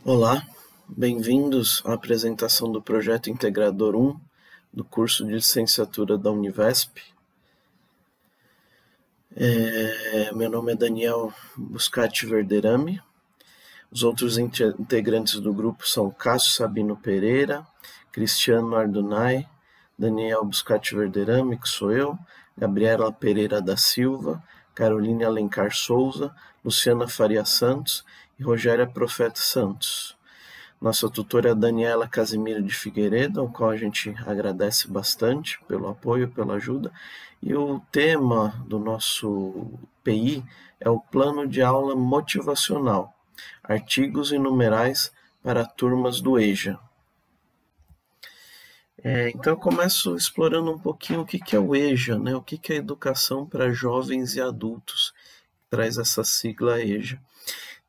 Olá, bem-vindos à apresentação do Projeto Integrador 1 do curso de licenciatura da Univesp. Meu nome é Daniel Buscati Verderame. Os outros integrantes do grupo são Cássio Sabino Pereira, Cristiano Ardunai, Daniel Buscati Verderame, que sou eu, Gabriela Pereira da Silva, Caroline Alencar Souza, Luciana Faria Santos e Rogéria Profeta Santos. Nossa tutora é a Daniela Casimiro de Figueiredo, ao qual a gente agradece bastante pelo apoio, pela ajuda. E o tema do nosso PI é o Plano de Aula Motivacional, Artigos e Numerais para Turmas do EJA. Então eu começo explorando um pouquinho o que é o EJA, né? O que é Educação para Jovens e Adultos, traz essa sigla EJA.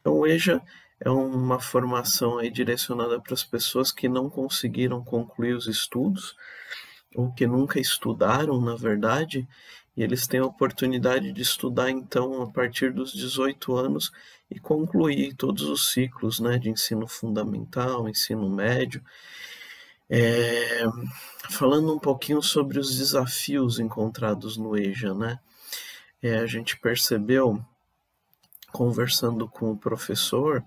Então o EJA é uma formação aí direcionada para as pessoas que não conseguiram concluir os estudos, ou que nunca estudaram, na verdade, e eles têm a oportunidade de estudar, então, a partir dos 18 anos e concluir todos os ciclos, né, de ensino fundamental, ensino médio. Falando um pouquinho sobre os desafios encontrados no EJA, né, a gente percebeu, conversando com o professor,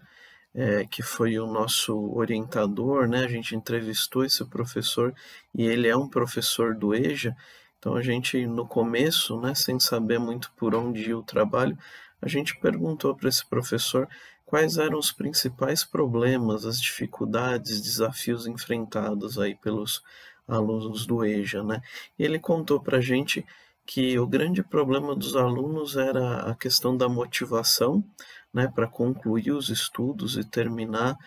que foi o nosso orientador, né? A gente entrevistou esse professor e ele é um professor do EJA, então a gente no começo, né, sem saber muito por onde ia o trabalho, a gente perguntou para esse professor quais eram os principais problemas, as dificuldades, desafios enfrentados aí pelos alunos do EJA, né? E ele contou para a gente que o grande problema dos alunos era a questão da motivação, né, para concluir os estudos e terminar,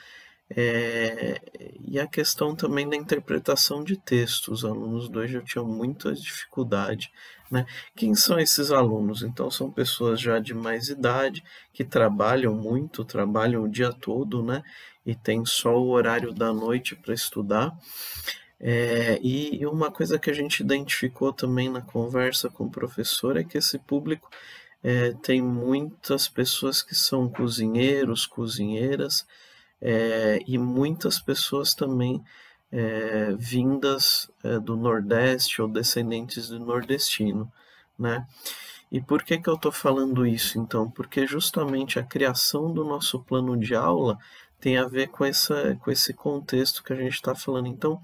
e a questão também da interpretação de textos. Os alunos do EJA tinham muita dificuldade, né? Quem são esses alunos? Então, são pessoas já de mais idade, que trabalham muito, trabalham o dia todo, né? E tem só o horário da noite para estudar. E uma coisa que a gente identificou também na conversa com o professor é que esse público tem muitas pessoas que são cozinheiros, cozinheiras, e muitas pessoas também vindas do Nordeste ou descendentes do nordestino, né? E por que eu estou falando isso, então? Porque justamente a criação do nosso plano de aula tem a ver com esse contexto que a gente está falando. Então,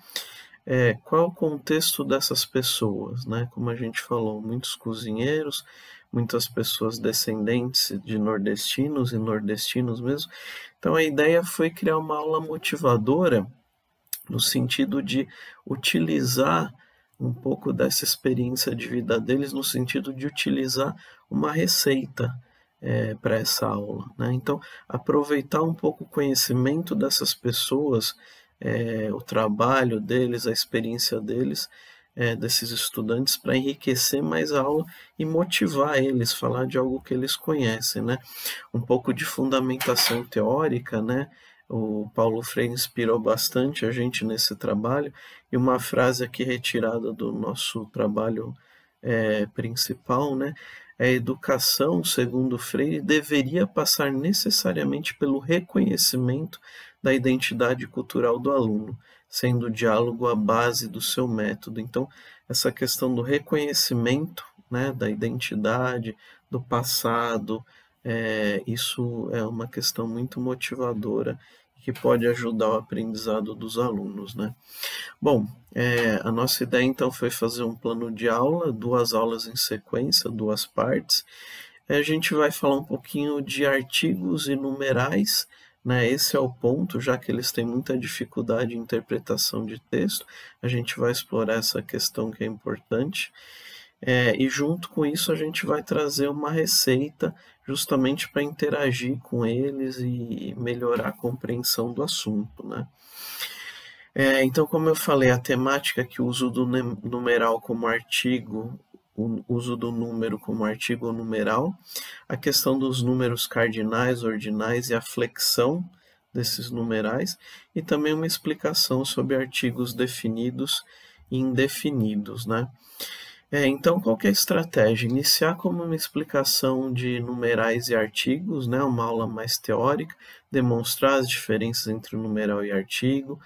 qual é o contexto dessas pessoas, né? Como a gente falou, muitos cozinheiros, muitas pessoas descendentes de nordestinos e nordestinos mesmo. Então a ideia foi criar uma aula motivadora no sentido de utilizar um pouco dessa experiência de vida deles, no sentido de utilizar uma receita para essa aula, né? Então aproveitar um pouco o conhecimento dessas pessoas, o trabalho deles, a experiência deles, desses estudantes, para enriquecer mais a aula e motivar eles, falar de algo que eles conhecem, né? Um pouco de fundamentação teórica, né? O Paulo Freire inspirou bastante a gente nesse trabalho, e uma frase aqui retirada do nosso trabalho principal, né? A educação, segundo Freire, deveria passar necessariamente pelo reconhecimento da identidade cultural do aluno, sendo o diálogo a base do seu método. Então, essa questão do reconhecimento, né, da identidade, do passado, isso é uma questão muito motivadora que pode ajudar o aprendizado dos alunos, né? Bom, a nossa ideia então foi fazer um plano de aula, 2 aulas em sequência, 2 partes. A gente vai falar um pouquinho de artigos e numerais, né? Esse é o ponto, já que eles têm muita dificuldade em interpretação de texto, a gente vai explorar essa questão que é importante. E junto com isso a gente vai trazer uma receita justamente para interagir com eles e melhorar a compreensão do assunto, né? Então, como eu falei, a temática que o uso do numeral como artigo, o uso do número como artigo ou numeral, a questão dos números cardinais, ordinais e a flexão desses numerais, e também uma explicação sobre artigos definidos e indefinidos, né? Então, qual que é a estratégia? Iniciar como uma explicação de numerais e artigos, né? Uma aula mais teórica, demonstrar as diferenças entre o numeral e artigo.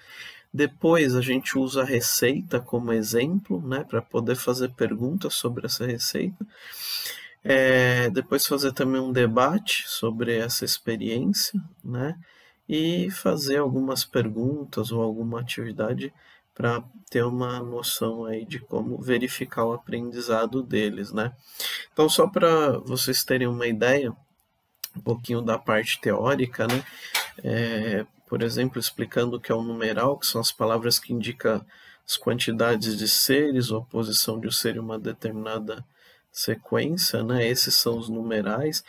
Depois a gente usa a receita como exemplo, né? Para poder fazer perguntas sobre essa receita. Depois fazer também um debate sobre essa experiência, né? E fazer algumas perguntas ou alguma atividade para ter uma noção aí de como verificar o aprendizado deles, né? Então, só para vocês terem uma ideia, um pouquinho da parte teórica, né? Por exemplo, explicando o que é um numeral, que são as palavras que indicam as quantidades de seres ou a posição de um ser em uma determinada sequência, né? Esses são os numerais.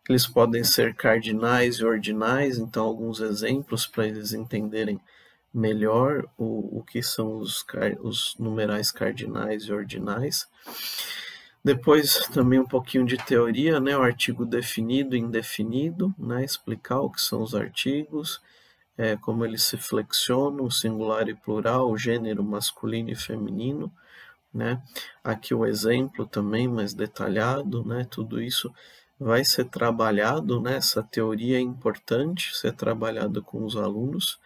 Eles podem ser cardinais e ordinais, então alguns exemplos para eles entenderem melhor o que são os numerais cardinais e ordinais. Depois também um pouquinho de teoria, né? O artigo definido e indefinido, né? Explicar o que são os artigos, como eles se flexionam, o singular e plural, o gênero masculino e feminino, né? Aqui o exemplo também mais detalhado, né? Tudo isso vai ser trabalhado, né? Essa teoria é importante ser trabalhada com os alunos.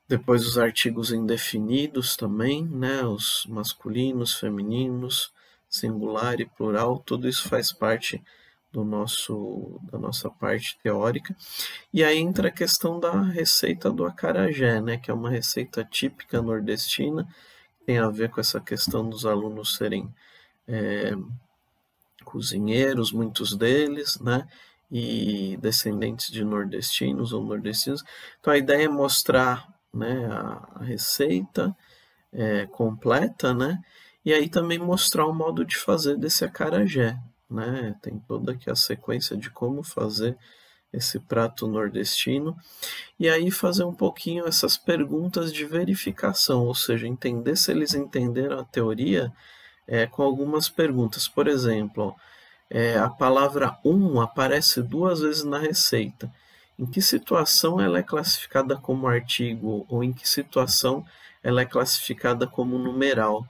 Depois os artigos indefinidos também, né? Os masculinos, femininos, singular e plural, tudo isso faz parte da nossa parte teórica. E aí entra a questão da receita do acarajé, né? Que é uma receita típica nordestina, tem a ver com essa questão dos alunos serem cozinheiros, muitos deles, né? E descendentes de nordestinos ou nordestinos. Então a ideia é mostrar, né, a receita completa, né? E aí também mostrar o modo de fazer desse acarajé, né? Tem toda aqui a sequência de como fazer esse prato nordestino. E aí fazer um pouquinho essas perguntas de verificação, ou seja, entender se eles entenderam a teoria com algumas perguntas. Por exemplo, a palavra aparece 2 vezes na receita. Em que situação ela é classificada como artigo ou em que situação ela é classificada como numeral,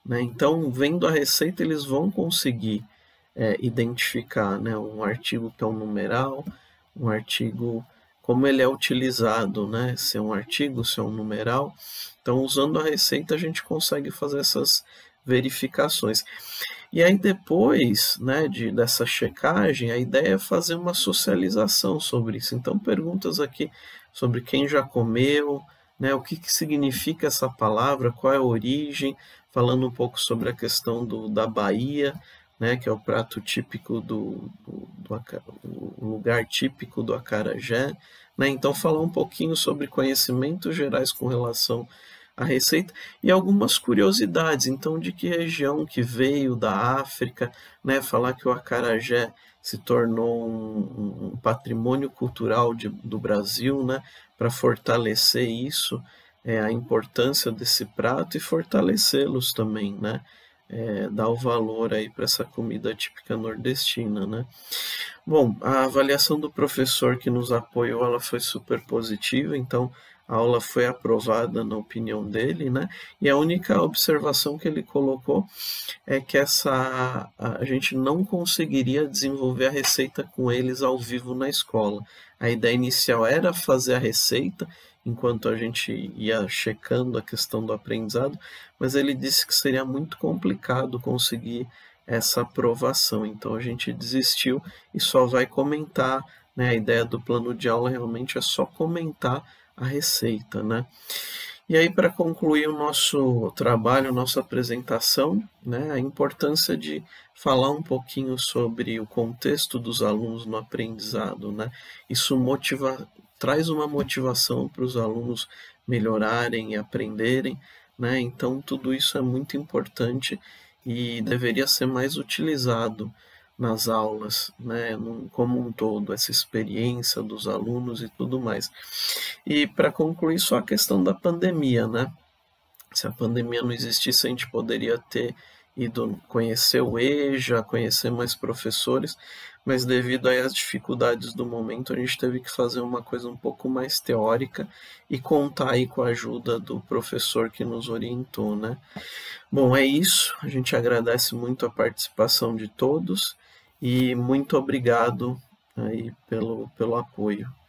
né? Então, vendo a receita, eles vão conseguir identificar, né, um artigo que é um numeral, um artigo, como ele é utilizado, né, se é um artigo, se é um numeral. Então, usando a receita, a gente consegue fazer essas verificações. E aí depois, né, dessa checagem, a ideia é fazer uma socialização sobre isso. Então, perguntas aqui sobre quem já comeu, né, o que significa essa palavra, qual é a origem, falando um pouco sobre a questão da Bahia, né, que é o prato típico o lugar típico do acarajé, né? Então, falar um pouquinho sobre conhecimentos gerais com relação a receita e algumas curiosidades, então de que região que veio da África, né? Falar que o acarajé se tornou um patrimônio cultural do Brasil, né? Para fortalecer isso, a importância desse prato e fortalecê-los também, né? Dar o valor aí para essa comida típica nordestina, né? Bom, a avaliação do professor que nos apoiou, ela foi super positiva, então a aula foi aprovada na opinião dele, né? E a única observação que ele colocou é que a gente não conseguiria desenvolver a receita com eles ao vivo na escola. A ideia inicial era fazer a receita enquanto a gente ia checando a questão do aprendizado, mas ele disse que seria muito complicado conseguir essa aprovação. Então a gente desistiu e só vai comentar, né? A ideia do plano de aula realmente é só comentar a receita, né? E aí, para concluir o nosso trabalho, nossa apresentação, né, a importância de falar um pouquinho sobre o contexto dos alunos no aprendizado, né? Isso traz uma motivação para os alunos melhorarem e aprenderem, né? Então, tudo isso é muito importante e deveria ser mais utilizado nas aulas, né, como um todo, essa experiência dos alunos e tudo mais. E para concluir, só a questão da pandemia, né? Se a pandemia não existisse, a gente poderia ter ido conhecer o EJA, conhecer mais professores, mas devido aí às dificuldades do momento, a gente teve que fazer uma coisa um pouco mais teórica e contar aí com a ajuda do professor que nos orientou, né? Bom, é isso. A gente agradece muito a participação de todos e muito obrigado aí pelo apoio.